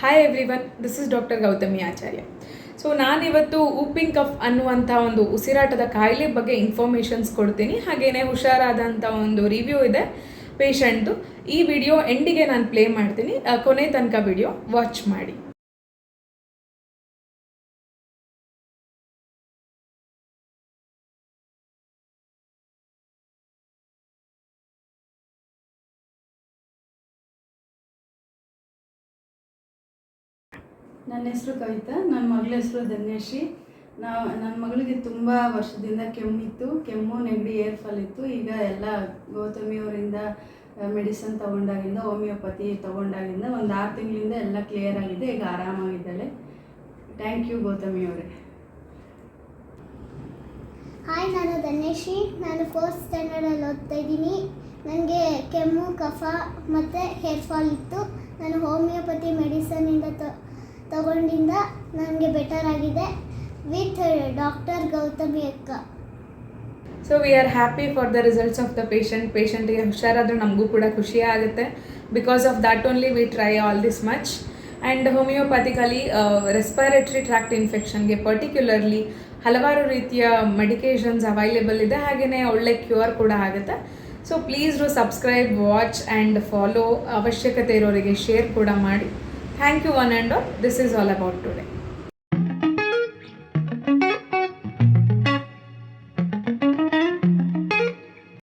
Hi everyone, this is doctor Gautami Acharya. So ನಾನಿವತ್ತು whooping cough ಅನ್ನುವಂಥ ಒಂದು ಉಸಿರಾಟದ ಕಾಯಿಲೆ ಬಗ್ಗೆ ಇನ್ಫಾರ್ಮೇಷನ್ಸ್ ಕೊಡ್ತೀನಿ. ಹಾಗೆಯೇ ಹುಷಾರಾದಂಥ ಒಂದು ರಿವ್ಯೂ ಇದೆ ಪೇಷಂಟ್ದು. ಈ ವಿಡಿಯೋ ಎಂಡಿಗೆ ನಾನು ಪ್ಲೇ ಮಾಡ್ತೀನಿ, ಕೊನೆ ತನಕ ವಿಡಿಯೋ ವಾಚ್ ಮಾಡಿ. ನನ್ನ ಹೆಸರು ಕವಿತಾ, ನನ್ನ ಮಗಳ ಹೆಸರು ಧನ್ಯಶ್ರೀ. ನನ್ನ ಮಗಳಿಗೆ ತುಂಬ ವರ್ಷದಿಂದ ಕೆಮ್ಮು, ನೆಗಡಿ, ಏರ್ ಫಾಲ್ ಇತ್ತು. ಈಗ ಎಲ್ಲ ಗೌತಮಿಯವರಿಂದ ಮೆಡಿಸನ್ ತೊಗೊಂಡಾಗಿಂದ, ಹೋಮಿಯೋಪತಿ ತೊಗೊಂಡಾಗಿಂದ ಒಂದು 6 ತಿಂಗಳಿಂದ ಎಲ್ಲ ಕ್ಲಿಯರ್ ಆಗಿದೆ. ಈಗ ಆರಾಮಾಗಿದ್ದಾಳೆ. ಥ್ಯಾಂಕ್ ಯು ಗೌತಮಿಯವರೇ. ಹಾಯ್, ನಾನು ಧನ್ಯಶ್ರೀ. ನಾನು 4th ಸ್ಟ್ಯಾಂಡರ್ಡಲ್ಲಿ ಓದ್ತಾ ಇದ್ದೀನಿ. ನನಗೆ ಕೆಮ್ಮು, ಕಫ ಮತ್ತು ಹೇರ್ ಫಾಲ್ ಇತ್ತು. ನಾನು ಹೋಮಿಯೋಪತಿ ಮೆಡಿಸನಿಂದ ತಗೊಂಡಿಂದ ನನಗೆ ಬೆಟರ್ ಆಗಿದೆ ವಿತ್ ಡಾಕ್ಟರ್ ಗೌತಮಿ ಅಕ್ಕ. So we are happy for the results of the ಪೇಷಂಟ್ಗೆ ಹುಷಾರಾದರೂ ನಮಗೂ ಕೂಡ ಖುಷಿ ಆಗುತ್ತೆ. Because of that only we try all this much. And homeopathically respiratory tract ಇನ್ಫೆಕ್ಷನ್ಗೆ ಪರ್ಟಿಕ್ಯುಲರ್ಲಿ ಹಲವಾರು ರೀತಿಯ ಮೆಡಿಕೇಷನ್ಸ್ ಅವೈಲೇಬಲ್ ಇದೆ. ಹಾಗೆಯೇ ಒಳ್ಳೆ ಕ್ಯೂರ್ ಕೂಡ ಆಗುತ್ತೆ. So please do subscribe, watch and follow. ಅವಶ್ಯಕತೆ ಇರೋರಿಗೆ ಶೇರ್ ಕೂಡ ಮಾಡಿ. Thank you one and all. This is all about today.